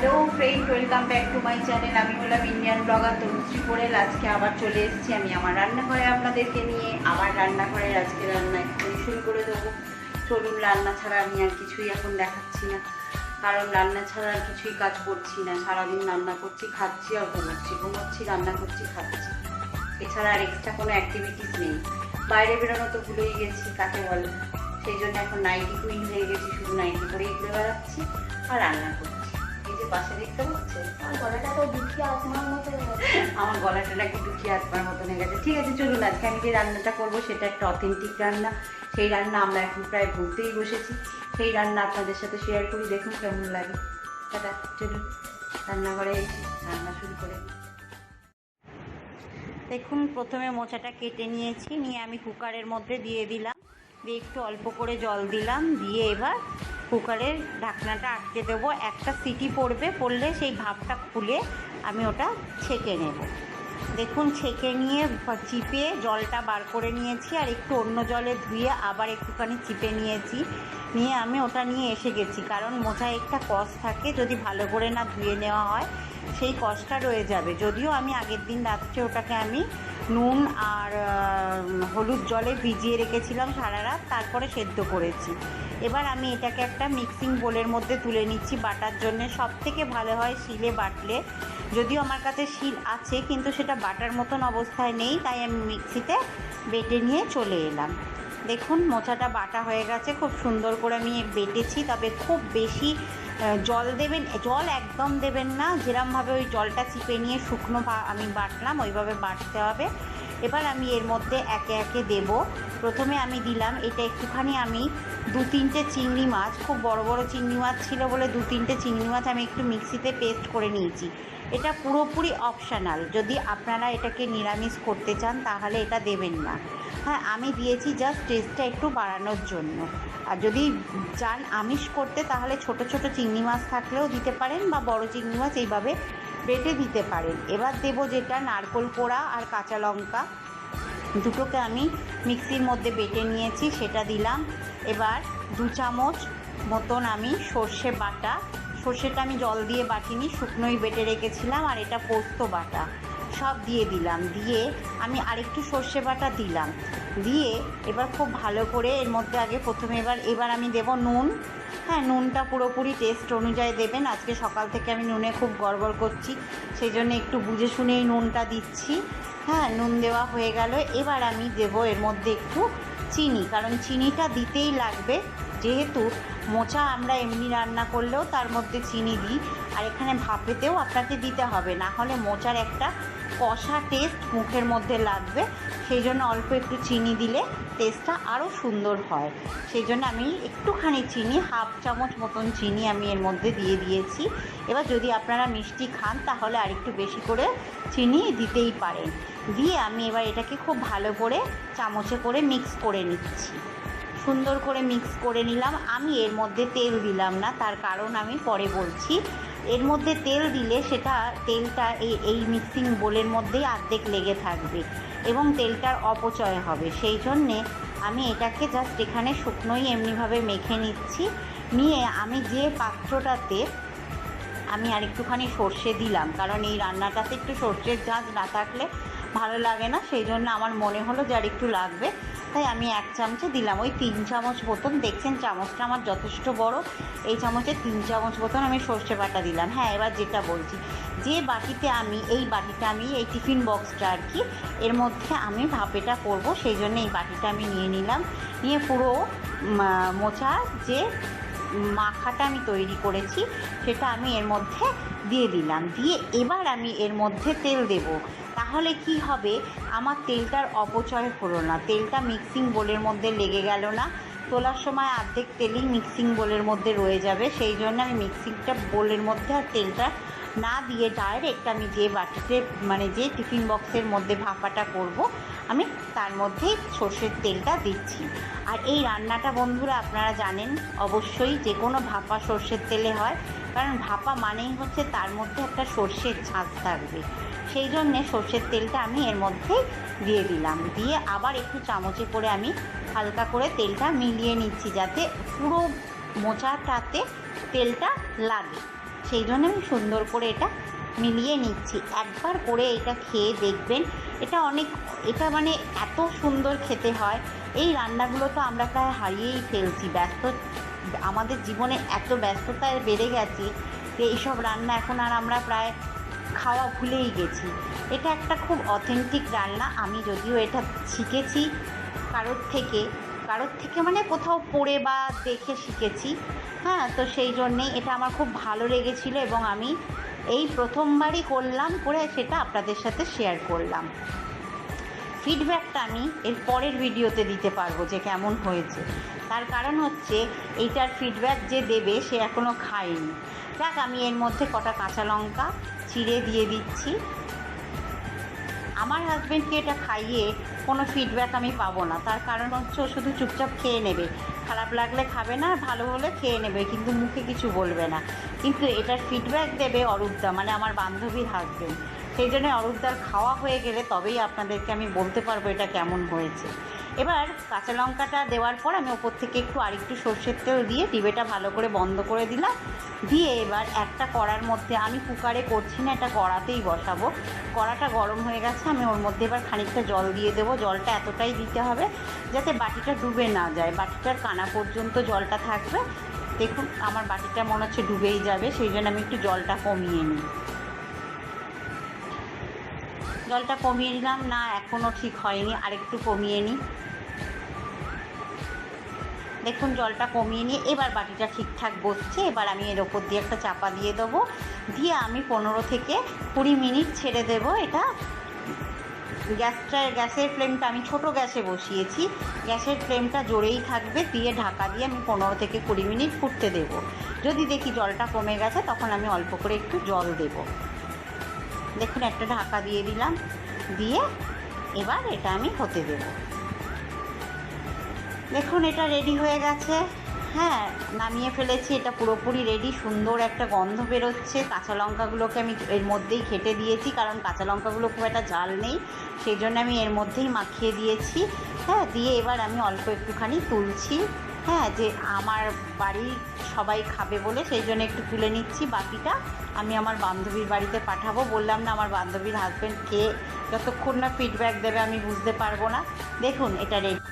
Hello friend, welcome back to my channel. আমি হলাম Indian blogger Tanushree Porel. আজকে আবার চলে এসেছি আমি আমার রান্নাঘরে আপনাদেরকে নিয়ে। আমার রান্নাঘরের আজকে রান্না একটু শুরু করে দেবো। চলুন, রান্না ছাড়া আমি আর কিছুই এখন দেখাচ্ছি না, কারণ রান্না ছাড়া আর কিছুই কাজ করছি না। সারাদিন রান্না করছি, খাচ্ছি আর ঘুমোচ্ছি, রান্না করছি, খাচ্ছি, এছাড়া আর এক্সট্রা কোনো অ্যাক্টিভিটিস নেই। বাইরে বেরোনো তো ভুলেই গেছি কাকে বলে, সেই জন্য এখন নাইটি কুইন হয়ে গেছি, শুধু নাইটি পরেই ঘুরে বেড়াচ্ছি আর রান্না করছি। এই যে পাশে দেখতে পাচ্ছে আমার গলাটা তো দুঃখী আত্মার মতো হয়ে গেছে। আমার গলাটা নাকি দুঃখী আত্মার মতন হয়ে গেছে। ঠিক আছে, চলুন আজকে আমি যে রান্নাটা করবো সেটা একটা অথেন্টিক রান্না। সেই রান্না আমরা এখন প্রায় ঘুরতেই বসেছি, সেই রান্না আপনাদের সাথে শেয়ার করি, দেখুন কেমন লাগে। দাদা চলুন রান্নাঘরে এসে রান্না শুরু করে দিই। দেখুন, প্রথমে মোচাটা কেটে নিয়েছি, নিয়ে আমি কুকারের মধ্যে দিয়ে দিলাম, দিয়ে একটু অল্প করে জল দিলাম, দিয়ে এবার কুকারের ঢাকনাটা আটকে দেবো। একটা সিটি পড়লে সেই ভাপটা খুলে আমি ওটা ছেঁকে নেব। দেখুন, ছেঁকে নিয়ে চিপে জলটা বার করে নিয়েছি, আর একটু অন্য জলে ধুয়ে আবার একটুখানি চিপে নিয়েছি, নিয়ে আমি ওটা নিয়ে এসে গেছি। কারণ মোচায় একটা কষ থাকে, যদি ভালো করে না ধুয়ে নেওয়া হয় সেই কষটা রয়ে যাবে। যদিও আমি আগের দিন রাত্রে ওটাকে আমি নুন আর হলুদ জলে ভিজিয়ে রেখেছিলাম সারা রাত, তারপরে সেদ্ধ করেছি। এবার আমি এটাকে একটা মিক্সিং বোলের মধ্যে তুলে নিচ্ছি বাটার জন্য। সব থেকে ভালো হয় শিলে বাটলে, যদিও আমার কাছে শিল আছে কিন্তু সেটা বাটার মতন অবস্থায় নেই, তাই আমি মিক্সিতে বেটে নিয়ে চলে এলাম। দেখুন, মোচাটা বাটা হয়ে গেছে, খুব সুন্দর করে আমি বেটেছি। তবে খুব বেশি জল দেবেন, জল একদম দেবেন না, যেরমভাবে ওই জলটা চিপে নিয়ে শুকনো আমি বাটলাম ওইভাবে বাটতে হবে। এবার আমি এর মধ্যে একে একে দেব। প্রথমে আমি দিলাম এটা একটুখানি, আমি 2-3টে চিংড়ি মাছ, খুব বড় বড় চিংড়ি মাছ ছিল বলে 2-3টে চিংড়ি মাছ আমি একটু মিক্সিতে পেস্ট করে নিয়েছি। এটা পুরোপুরি অপশনাল, যদি আপনারা এটাকে নিরামিষ করতে চান তাহলে এটা দেবেন না। হ্যাঁ, আমি দিয়েছি জাস্ট টেস্টটা একটু বাড়ানোর জন্য। আর যদি চান আমিষ করতে তাহলে ছোট ছোট চিংড়ি মাছ থাকলেও দিতে পারেন, বা বড় চিংড়ি মাছ এইভাবে বেটে দিতে পারেন। এবার দেবো যেটা নারকেল কোড়া আর কাঁচা লঙ্কা, দুটোকে আমি মিক্সির মধ্যে বেটে নিয়েছি, সেটা দিলাম। এবার 2 চামচ মতন আমি সর্ষে বাটা, সর্ষেটা আমি জল দিয়ে বাটিনি, শুকনোই বেটে রেখেছিলাম, আর এটা পোস্ত বাটা, সব দিয়ে দিলাম। দিয়ে আমি আরেকটু সর্ষে বাটা দিলাম, দিয়ে এবার খুব ভালো করে এর মধ্যে আগে প্রথমে এবার আমি দেব নুন। হ্যাঁ, নুনটা পুরোপুরি টেস্ট অনুযায়ী দেবেন। আজকে সকাল থেকে আমি নুনে খুব গড়বড় করছি, সেই জন্য একটু বুঝে শুনেই নুনটা দিচ্ছি। হ্যাঁ, নুন দেওয়া হয়ে গেল। এবার আমি দেবো এর মধ্যে একটু চিনি, কারণ চিনিটা দিতেই লাগবে, যেহেতু মোচা আমরা এমনি রান্না করলেও তার মধ্যে চিনি দিই, আর এখানে ভাপেতেও আপনাকে দিতে হবে, না হলে মোচার একটা কষা টেস্ট মুখের মধ্যে লাগবে। সেই জন্য অল্প একটু চিনি দিলে টেস্টটা আরও সুন্দর হয়। সেই জন্য আমি একটুখানি চিনি, 1/2 চামচ মতন চিনি আমি এর মধ্যে দিয়ে দিয়েছি। এবার যদি আপনারা মিষ্টি খান তাহলে আরেকটু বেশি করে চিনি দিতেই পারেন। দিয়ে আমি এবার এটাকে খুব ভালো করে চামচে করে মিক্স করে নিচ্ছি। সুন্দর করে মিক্স করে নিলাম। আমি এর মধ্যে তেল দিলাম না, তার কারণ আমি পরে বলছি। এর মধ্যে তেল দিলে তেলটা এই মিক্সিং বোলের মধ্যেই অর্ধেক লেগে থাকবে এবং তেলটার অপচয় হবে। সেই জন্যে আমি এটাকে জাস্ট এখানে শুকনোই এমনিভাবে মেখে নিচ্ছি। নিয়ে আমি যে পাত্রটাতে আমি আর একটুখানি সর্ষে দিলাম, কারণ এই রান্নাটাতে একটু সর্ষের ঝাঁঝ না থাকলে ভালো লাগে না, সেই জন্য আমার মনে হলো যে আর একটু লাগবে, তাই আমি 1 চামচে দিলাম। ওই 3 চামচ মতন, দেখছেন চামচটা আমার যথেষ্ট বড়, এই চামচে 3 চামচ মতন আমি সর্ষে বাটা দিলাম। হ্যাঁ, এবার যেটা বলছি, যে বাটিতে আমি এই টিফিন বক্সটা আর কি, এর মধ্যে আমি ভাপেটা করব, সেই জন্য এই বাটিটা আমি নিয়ে নিলাম। নিয়ে পুরো মোচার যে মাখাটা আমি তৈরি করেছি সেটা আমি এর মধ্যে দিয়ে দিলাম। দিয়ে এবার আমি এর মধ্যে তেল দেব। তাহলে কি হবে, আমার তেলটার অপচয় হলো না, তেলটা মিক্সিং বোলের মধ্যে লেগে গেল না। তোলার সময় অর্ধেক তেলই মিক্সিং বোলের মধ্যে রয়ে যাবে, সেই জন্য আমি মিক্সিংটা বোলের মধ্যে আর তেলটা না দিয়ে ডাইরেক্ট আমি যে বাটিতে যে টিফিন বক্সের মধ্যে ভাপাটা করব, আমি তার মধ্যেই সর্ষের তেলটা দিচ্ছি। আর এই রান্নাটা বন্ধুরা আপনারা জানেন অবশ্যই, যে কোনো ভাপা সর্ষের তেলে হয়, কারণ ভাপা মানেই হচ্ছে তার মধ্যে একটা সর্ষের ঝাঁঝ থাকবে। সেই জন্যে সর্ষের তেলটা আমি এর মধ্যে দিয়ে দিলাম। দিয়ে আবার একটু চামচে করে আমি হালকা করে তেলটা মিলিয়ে নিচ্ছি, যাতে পুরো মোচাটাতে তেলটা লাগে। সেই জন্য আমি সুন্দর করে এটা মিলিয়ে নিচ্ছি। একবার করে এটা খেয়ে দেখবেন, এটা মানে এত সুন্দর খেতে হয়। এই রান্নাগুলো তো আমরা প্রায় হারিয়েই ফেলছি, আমাদের জীবনে এত ব্যস্ততায় বেড়ে গেছি যে এইসব রান্না এখন আর আমরা প্রায় খাওয়া ভুলেই গেছি। এটা একটা খুব অথেন্টিক রান্না। আমি যদিও এটা শিখেছি কারোর থেকে মানে কোথাও পড়ে বা দেখে শিখেছি, হ্যাঁ, তো সেই জন্যেই এটা আমার খুব ভালো লেগেছিলো এবং আমি এই প্রথমবারই করে সেটা আপনাদের সাথে শেয়ার করলাম। ফিডব্যাকটা আমি এর পরের ভিডিওতে দিতে পারবো যে কেমন হয়েছে। তার কারণ হচ্ছে এইটার ফিডব্যাক যে দেবে সে এখনও খায়নি। যাক, আমি এর মধ্যে কটা কাঁচা লঙ্কা চিড়ে দিয়ে দিচ্ছি। আমার হাজব্যান্ডকে এটা খাইয়ে কোনো ফিডব্যাক আমি পাবো না, তার কারণ হচ্ছে ও শুধু চুপচাপ খেয়ে নেবে, খারাপ লাগলে খাবে না, ভালো হলে খেয়ে নেবে, কিন্তু মুখে কিছু বলবে না। কিন্তু এটার ফিডব্যাক দেবে অরূপদা, মানে আমার বান্ধবীর হাজব্যান্ড। সেই জন্য অরূপদার খাওয়া হয়ে গেলে তবেই আপনাদেরকে আমি বলতে পারবো এটা কেমন হয়েছে। এবার কাঁচা লঙ্কাটা দেওয়ার পর আমি ওপর থেকে আরেকটু সর্ষের তেল দিয়ে ডিবেটা ভালো করে বন্ধ করে দিলাম। দিয়ে এবার একটা কড়ার মধ্যে, আমি কুকারে করছি না, এটা কড়াতেই বসাবো। কড়াটা গরম হয়ে গেছে, আমি ওর মধ্যে এবার খানিকটা জল দিয়ে দেবো। জলটা এতটাই দিতে হবে যাতে বাটিটা ডুবে না যায়, বাটিটার কানা পর্যন্ত জলটা থাকবে। দেখুন আমার বাটিটা মনে হচ্ছে ডুবেই যাবে, সেই জন্য আমি একটু জলটা কমিয়ে নিই। জলটা কমিয়ে নিলাম, না এখনও ঠিক হয়নি, আরেকটু কমিয়ে নিই। দেখুন জলটা কমিয়ে নিয়ে এবার বাটিটা ঠিকঠাক বসছে। এবার আমি এর ওপর দিয়ে একটা চাপা দিয়ে দেবো, দিয়ে আমি 15 থেকে 20 মিনিট ছেড়ে দেবো। এটা গ্যাসের ফ্লেমটা আমি ছোটো গ্যাসে বসিয়েছি, গ্যাসের ফ্লেমটা জোরেই থাকবে। দিয়ে ঢাকা দিয়ে আমি 15 থেকে 20 মিনিট ফুটতে দেবো। যদি দেখি জলটা কমে গেছে তখন আমি অল্প করে একটু জল দেবো। দেখুন একটা ঢাকা দিয়ে দিলাম, দিয়ে এবার এটা আমি হতে দেবো। দেখুন এটা রেডি হয়ে গেছে, হ্যাঁ, নামিয়ে ফেলেছি। এটা পুরোপুরি রেডি, সুন্দর একটা গন্ধ বেরোচ্ছে। কাঁচা লঙ্কাগুলোকে আমি এর মধ্যেই ঘেটে দিয়েছি, কারণ কাঁচা লঙ্কাগুলো খুব একটা ঝাল নেই, সেই জন্য আমি এর মধ্যেই মাখিয়ে দিয়েছি। হ্যাঁ, দিয়ে এবার আমি অল্প একটুখানি তুলছি, হ্যাঁ, যে আমার বাড়ির সবাই খাবে বলে সেই জন্য একটু তুলে নিচ্ছি। বাকিটা আমি আমার বান্ধবীর বাড়িতে পাঠাবো। বললাম না, আমার বান্ধবীর হাজব্যান্ড খেয়ে যতক্ষণ না ফিডব্যাক দেবে আমি বুঝতে পারবো না। দেখুন এটা রেডি।